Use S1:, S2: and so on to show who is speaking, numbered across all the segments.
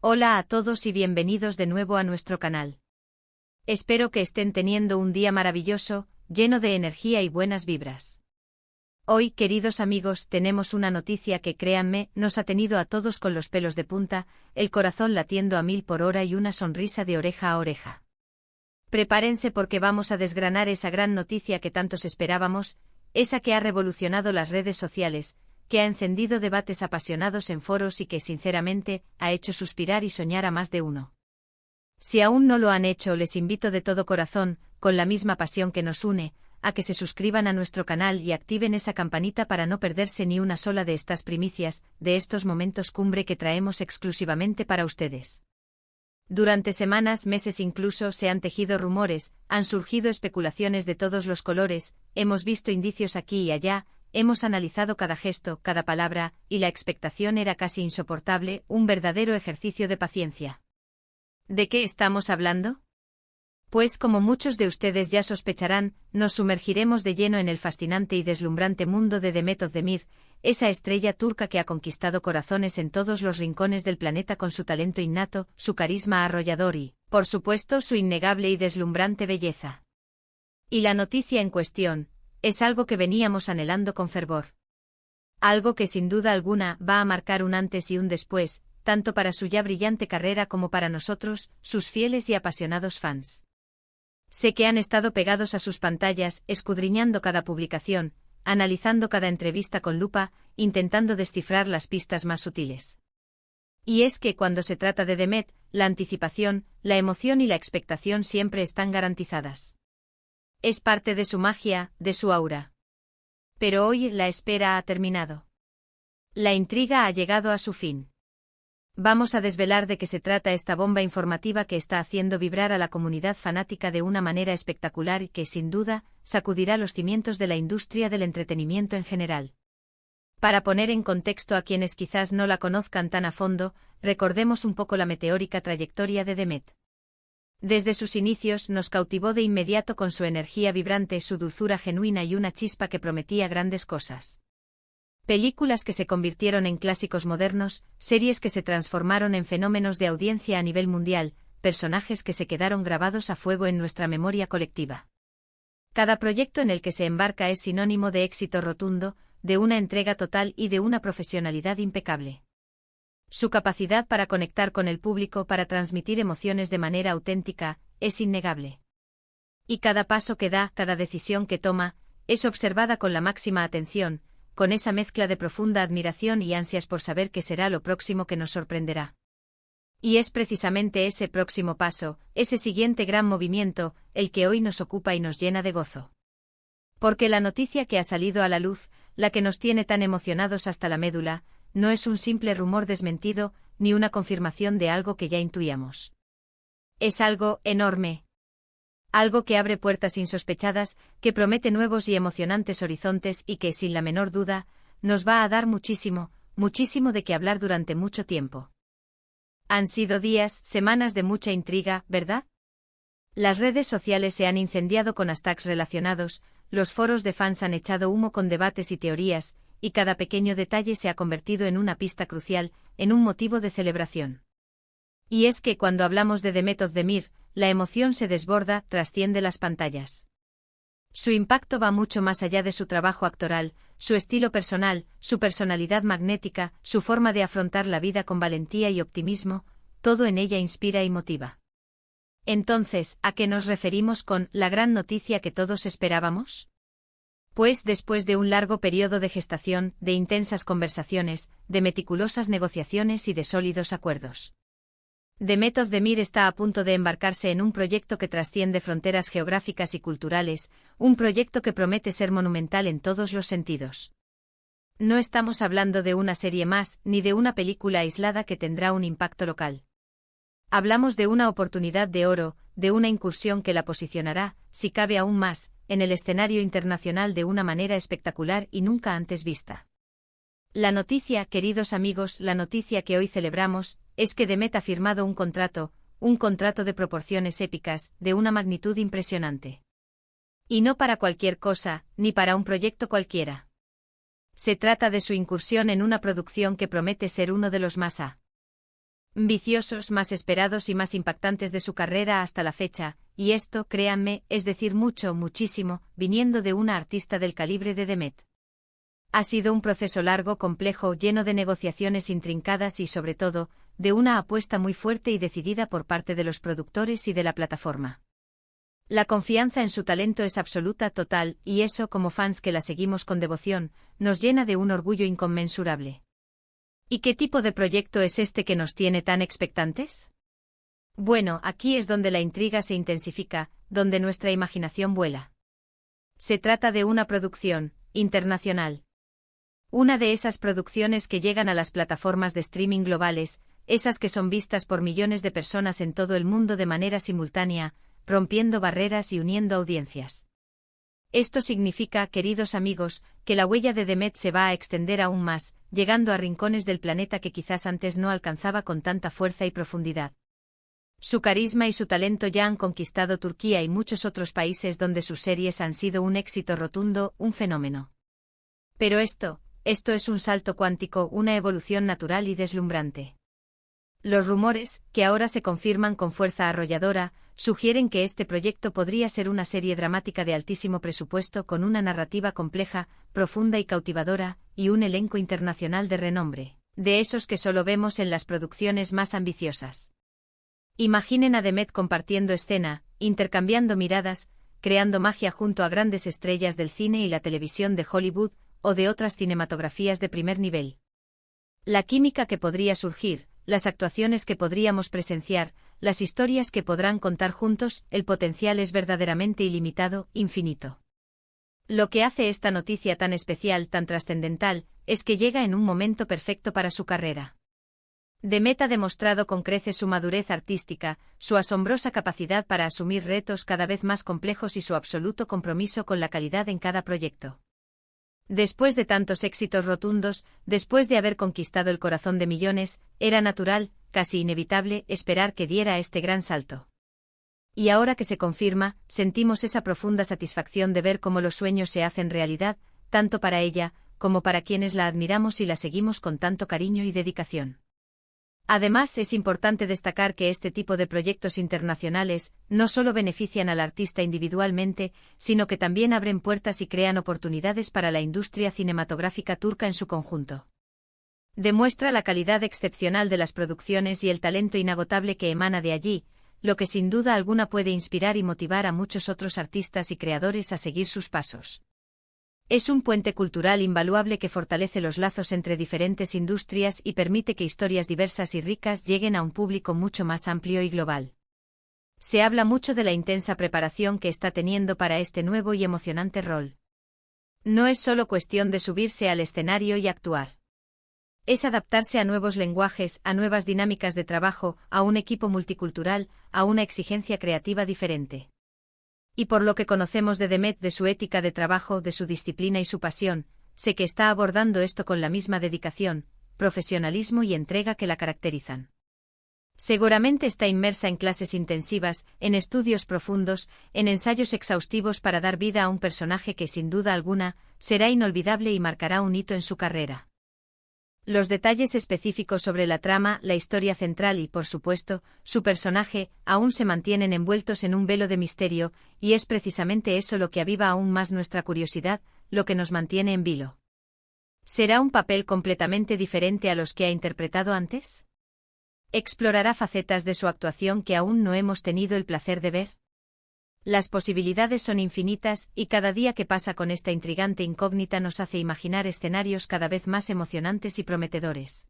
S1: Hola a todos y bienvenidos de nuevo a nuestro canal. Espero que estén teniendo un día maravilloso, lleno de energía y buenas vibras. Hoy, queridos amigos, tenemos una noticia que, créanme, nos ha tenido a todos con los pelos de punta, el corazón latiendo a 1000 por hora y una sonrisa de oreja a oreja. Prepárense porque vamos a desgranar esa gran noticia que tantos esperábamos, esa que ha revolucionado las redes sociales, que ha encendido debates apasionados en foros y que, sinceramente, ha hecho suspirar y soñar a más de uno. Si aún no lo han hecho, les invito de todo corazón, con la misma pasión que nos une, a que se suscriban a nuestro canal y activen esa campanita para no perderse ni una sola de estas primicias, de estos momentos cumbre que traemos exclusivamente para ustedes. Durante semanas, meses incluso, se han tejido rumores, han surgido especulaciones de todos los colores, hemos visto indicios aquí y allá, hemos analizado cada gesto, cada palabra, y la expectación era casi insoportable, un verdadero ejercicio de paciencia. ¿De qué estamos hablando? Pues como muchos de ustedes ya sospecharán, nos sumergiremos de lleno en el fascinante y deslumbrante mundo de Demet Özdemir, esa estrella turca que ha conquistado corazones en todos los rincones del planeta con su talento innato, su carisma arrollador y, por supuesto, su innegable y deslumbrante belleza. Y la noticia en cuestión es algo que veníamos anhelando con fervor. Algo que sin duda alguna va a marcar un antes y un después, tanto para su ya brillante carrera como para nosotros, sus fieles y apasionados fans. Sé que han estado pegados a sus pantallas, escudriñando cada publicación, analizando cada entrevista con lupa, intentando descifrar las pistas más sutiles. Y es que cuando se trata de Demet, la anticipación, la emoción y la expectación siempre están garantizadas. Es parte de su magia, de su aura. Pero hoy la espera ha terminado. La intriga ha llegado a su fin. Vamos a desvelar de qué se trata esta bomba informativa que está haciendo vibrar a la comunidad fanática de una manera espectacular y que, sin duda, sacudirá los cimientos de la industria del entretenimiento en general. Para poner en contexto a quienes quizás no la conozcan tan a fondo, recordemos un poco la meteórica trayectoria de Demet. Desde sus inicios nos cautivó de inmediato con su energía vibrante, su dulzura genuina y una chispa que prometía grandes cosas. Películas que se convirtieron en clásicos modernos, series que se transformaron en fenómenos de audiencia a nivel mundial, personajes que se quedaron grabados a fuego en nuestra memoria colectiva. Cada proyecto en el que se embarca es sinónimo de éxito rotundo, de una entrega total y de una profesionalidad impecable. Su capacidad para conectar con el público, para transmitir emociones de manera auténtica, es innegable. Y cada paso que da, cada decisión que toma, es observada con la máxima atención, con esa mezcla de profunda admiración y ansias por saber qué será lo próximo que nos sorprenderá. Y es precisamente ese próximo paso, ese siguiente gran movimiento, el que hoy nos ocupa y nos llena de gozo. Porque la noticia que ha salido a la luz, la que nos tiene tan emocionados hasta la médula, no es un simple rumor desmentido, ni una confirmación de algo que ya intuíamos. Es algo enorme. Algo que abre puertas insospechadas, que promete nuevos y emocionantes horizontes y que, sin la menor duda, nos va a dar muchísimo, muchísimo de qué hablar durante mucho tiempo. Han sido días, semanas de mucha intriga, ¿verdad? Las redes sociales se han incendiado con hashtags relacionados, los foros de fans han echado humo con debates y teorías, y cada pequeño detalle se ha convertido en una pista crucial, en un motivo de celebración. Y es que cuando hablamos de Demet Özdemir, la emoción se desborda, trasciende las pantallas. Su impacto va mucho más allá de su trabajo actoral, su estilo personal, su personalidad magnética, su forma de afrontar la vida con valentía y optimismo, todo en ella inspira y motiva. Entonces, ¿a qué nos referimos con la gran noticia que todos esperábamos? Pues después de un largo periodo de gestación, de intensas conversaciones, de meticulosas negociaciones y de sólidos acuerdos, Demet Özdemir está a punto de embarcarse en un proyecto que trasciende fronteras geográficas y culturales, un proyecto que promete ser monumental en todos los sentidos. No estamos hablando de una serie más, ni de una película aislada que tendrá un impacto local. Hablamos de una oportunidad de oro, de una incursión que la posicionará, si cabe aún más, en el escenario internacional de una manera espectacular y nunca antes vista. La noticia, queridos amigos, la noticia que hoy celebramos, es que Demet ha firmado un contrato de proporciones épicas, de una magnitud impresionante. Y no para cualquier cosa, ni para un proyecto cualquiera. Se trata de su incursión en una producción que promete ser uno de los más ambiciosos, más esperados y más impactantes de su carrera hasta la fecha, y esto, créanme, es decir mucho, muchísimo, viniendo de una artista del calibre de Demet. Ha sido un proceso largo, complejo, lleno de negociaciones intrincadas y, sobre todo, de una apuesta muy fuerte y decidida por parte de los productores y de la plataforma. La confianza en su talento es absoluta, total, y eso, como fans que la seguimos con devoción, nos llena de un orgullo inconmensurable. ¿Y qué tipo de proyecto es este que nos tiene tan expectantes? Bueno, aquí es donde la intriga se intensifica, donde nuestra imaginación vuela. Se trata de una producción internacional. Una de esas producciones que llegan a las plataformas de streaming globales, esas que son vistas por millones de personas en todo el mundo de manera simultánea, rompiendo barreras y uniendo audiencias. Esto significa, queridos amigos, que la huella de Demet se va a extender aún más, llegando a rincones del planeta que quizás antes no alcanzaba con tanta fuerza y profundidad. Su carisma y su talento ya han conquistado Turquía y muchos otros países donde sus series han sido un éxito rotundo, un fenómeno. Pero esto es un salto cuántico, una evolución natural y deslumbrante. Los rumores, que ahora se confirman con fuerza arrolladora, sugieren que este proyecto podría ser una serie dramática de altísimo presupuesto con una narrativa compleja, profunda y cautivadora, y un elenco internacional de renombre, de esos que solo vemos en las producciones más ambiciosas. Imaginen a Demet compartiendo escena, intercambiando miradas, creando magia junto a grandes estrellas del cine y la televisión de Hollywood, o de otras cinematografías de primer nivel. La química que podría surgir, las actuaciones que podríamos presenciar, las historias que podrán contar juntos, el potencial es verdaderamente ilimitado, infinito. Lo que hace esta noticia tan especial, tan trascendental, es que llega en un momento perfecto para su carrera. Demet ha demostrado con creces su madurez artística, su asombrosa capacidad para asumir retos cada vez más complejos y su absoluto compromiso con la calidad en cada proyecto. Después de tantos éxitos rotundos, después de haber conquistado el corazón de millones, era natural, casi inevitable, esperar que diera este gran salto. Y ahora que se confirma, sentimos esa profunda satisfacción de ver cómo los sueños se hacen realidad, tanto para ella, como para quienes la admiramos y la seguimos con tanto cariño y dedicación. Además, es importante destacar que este tipo de proyectos internacionales no solo benefician al artista individualmente, sino que también abren puertas y crean oportunidades para la industria cinematográfica turca en su conjunto. Demuestra la calidad excepcional de las producciones y el talento inagotable que emana de allí, lo que sin duda alguna puede inspirar y motivar a muchos otros artistas y creadores a seguir sus pasos. Es un puente cultural invaluable que fortalece los lazos entre diferentes industrias y permite que historias diversas y ricas lleguen a un público mucho más amplio y global. Se habla mucho de la intensa preparación que está teniendo para este nuevo y emocionante rol. No es solo cuestión de subirse al escenario y actuar. Es adaptarse a nuevos lenguajes, a nuevas dinámicas de trabajo, a un equipo multicultural, a una exigencia creativa diferente. Y por lo que conocemos de Demet, de su ética de trabajo, de su disciplina y su pasión, sé que está abordando esto con la misma dedicación, profesionalismo y entrega que la caracterizan. Seguramente está inmersa en clases intensivas, en estudios profundos, en ensayos exhaustivos para dar vida a un personaje que sin duda alguna será inolvidable y marcará un hito en su carrera. Los detalles específicos sobre la trama, la historia central y, por supuesto, su personaje, aún se mantienen envueltos en un velo de misterio, y es precisamente eso lo que aviva aún más nuestra curiosidad, lo que nos mantiene en vilo. ¿Será un papel completamente diferente a los que ha interpretado antes? ¿Explorará facetas de su actuación que aún no hemos tenido el placer de ver? Las posibilidades son infinitas, y cada día que pasa con esta intrigante incógnita nos hace imaginar escenarios cada vez más emocionantes y prometedores.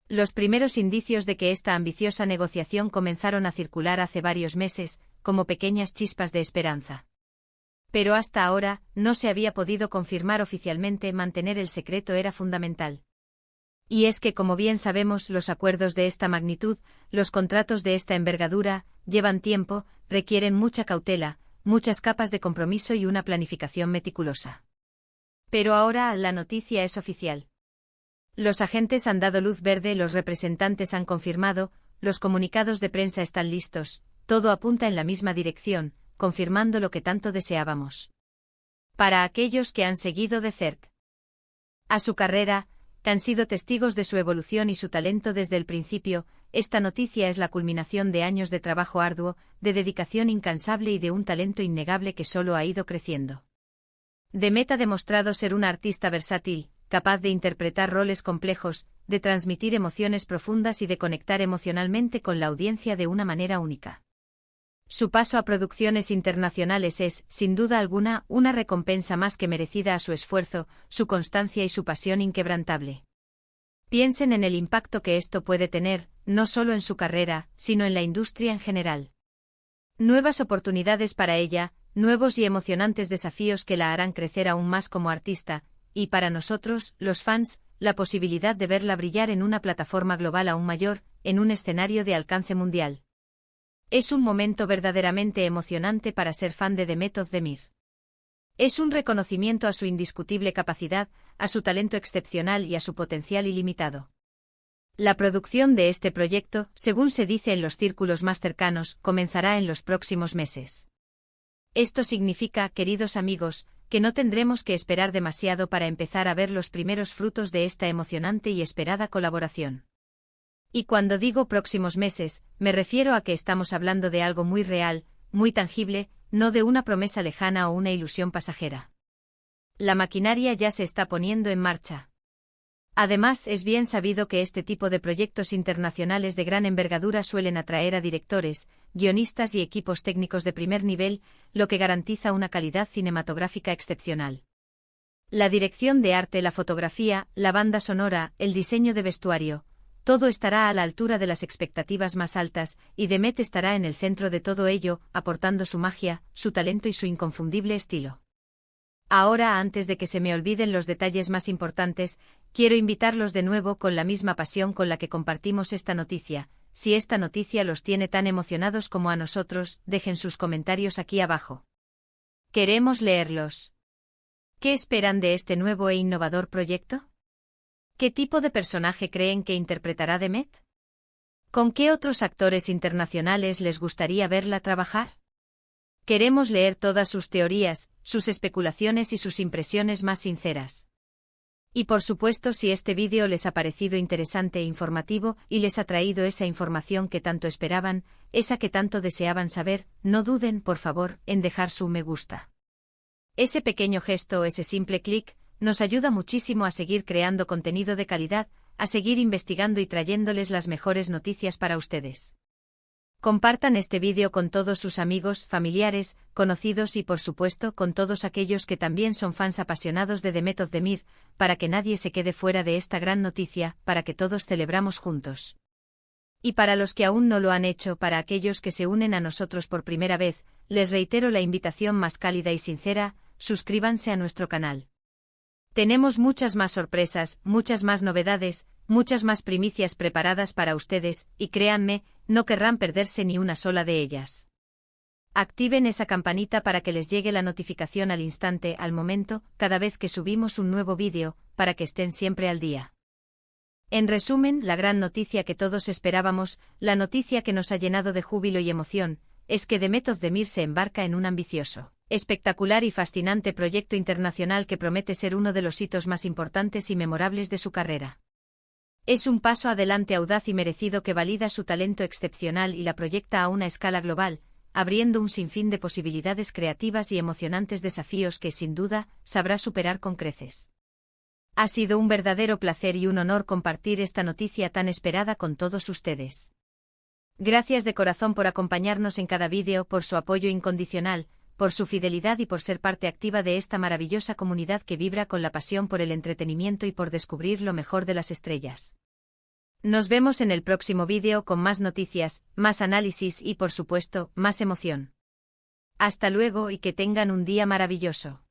S1: Los primeros indicios de que esta ambiciosa negociación comenzaron a circular hace varios meses, como pequeñas chispas de esperanza. Pero hasta ahora, no se había podido confirmar oficialmente. Mantener el secreto era fundamental. Y es que, como bien sabemos, los acuerdos de esta magnitud, los contratos de esta envergadura, llevan tiempo, requieren mucha cautela, muchas capas de compromiso y una planificación meticulosa. Pero ahora la noticia es oficial. Los agentes han dado luz verde, los representantes han confirmado, los comunicados de prensa están listos, todo apunta en la misma dirección, confirmando lo que tanto deseábamos. Para aquellos que han seguido de cerca a su carrera, han sido testigos de su evolución y su talento desde el principio, esta noticia es la culminación de años de trabajo arduo, de dedicación incansable y de un talento innegable que solo ha ido creciendo. Demet ha demostrado ser una artista versátil, capaz de interpretar roles complejos, de transmitir emociones profundas y de conectar emocionalmente con la audiencia de una manera única. Su paso a producciones internacionales es, sin duda alguna, una recompensa más que merecida a su esfuerzo, su constancia y su pasión inquebrantable. Piensen en el impacto que esto puede tener, no solo en su carrera, sino en la industria en general. Nuevas oportunidades para ella, nuevos y emocionantes desafíos que la harán crecer aún más como artista, y para nosotros, los fans, la posibilidad de verla brillar en una plataforma global aún mayor, en un escenario de alcance mundial. Es un momento verdaderamente emocionante para ser fan de Demet Özdemir. Es un reconocimiento a su indiscutible capacidad, a su talento excepcional y a su potencial ilimitado. La producción de este proyecto, según se dice en los círculos más cercanos, comenzará en los próximos meses. Esto significa, queridos amigos, que no tendremos que esperar demasiado para empezar a ver los primeros frutos de esta emocionante y esperada colaboración. Y cuando digo próximos meses, me refiero a que estamos hablando de algo muy real, muy tangible, no de una promesa lejana o una ilusión pasajera. La maquinaria ya se está poniendo en marcha. Además, es bien sabido que este tipo de proyectos internacionales de gran envergadura suelen atraer a directores, guionistas y equipos técnicos de primer nivel, lo que garantiza una calidad cinematográfica excepcional. La dirección de arte, la fotografía, la banda sonora, el diseño de vestuario, todo estará a la altura de las expectativas más altas, y Demet estará en el centro de todo ello, aportando su magia, su talento y su inconfundible estilo. Ahora, antes de que se me olviden los detalles más importantes, quiero invitarlos de nuevo con la misma pasión con la que compartimos esta noticia. Si esta noticia los tiene tan emocionados como a nosotros, dejen sus comentarios aquí abajo. Queremos leerlos. ¿Qué esperan de este nuevo e innovador proyecto? ¿Qué tipo de personaje creen que interpretará Demet? ¿Con qué otros actores internacionales les gustaría verla trabajar? Queremos leer todas sus teorías, sus especulaciones y sus impresiones más sinceras. Y por supuesto, si este vídeo les ha parecido interesante e informativo y les ha traído esa información que tanto esperaban, esa que tanto deseaban saber, no duden, por favor, en dejar su me gusta. Ese pequeño gesto, ese simple clic, nos ayuda muchísimo a seguir creando contenido de calidad, a seguir investigando y trayéndoles las mejores noticias para ustedes. Compartan este vídeo con todos sus amigos, familiares, conocidos y por supuesto con todos aquellos que también son fans apasionados de Demet Özdemir, para que nadie se quede fuera de esta gran noticia, para que todos celebramos juntos. Y para los que aún no lo han hecho, para aquellos que se unen a nosotros por primera vez, les reitero la invitación más cálida y sincera: suscríbanse a nuestro canal. Tenemos muchas más sorpresas, muchas más novedades, muchas más primicias preparadas para ustedes, y créanme, no querrán perderse ni una sola de ellas. Activen esa campanita para que les llegue la notificación al instante, al momento, cada vez que subimos un nuevo vídeo, para que estén siempre al día. En resumen, la gran noticia que todos esperábamos, la noticia que nos ha llenado de júbilo y emoción, es que Demet Özdemir se embarca en un ambicioso, espectacular y fascinante proyecto internacional que promete ser uno de los hitos más importantes y memorables de su carrera. Es un paso adelante audaz y merecido que valida su talento excepcional y la proyecta a una escala global, abriendo un sinfín de posibilidades creativas y emocionantes desafíos que, sin duda, sabrá superar con creces. Ha sido un verdadero placer y un honor compartir esta noticia tan esperada con todos ustedes. Gracias de corazón por acompañarnos en cada vídeo, por su apoyo incondicional, por su fidelidad y por ser parte activa de esta maravillosa comunidad que vibra con la pasión por el entretenimiento y por descubrir lo mejor de las estrellas. Nos vemos en el próximo vídeo con más noticias, más análisis y, por supuesto, más emoción. Hasta luego y que tengan un día maravilloso.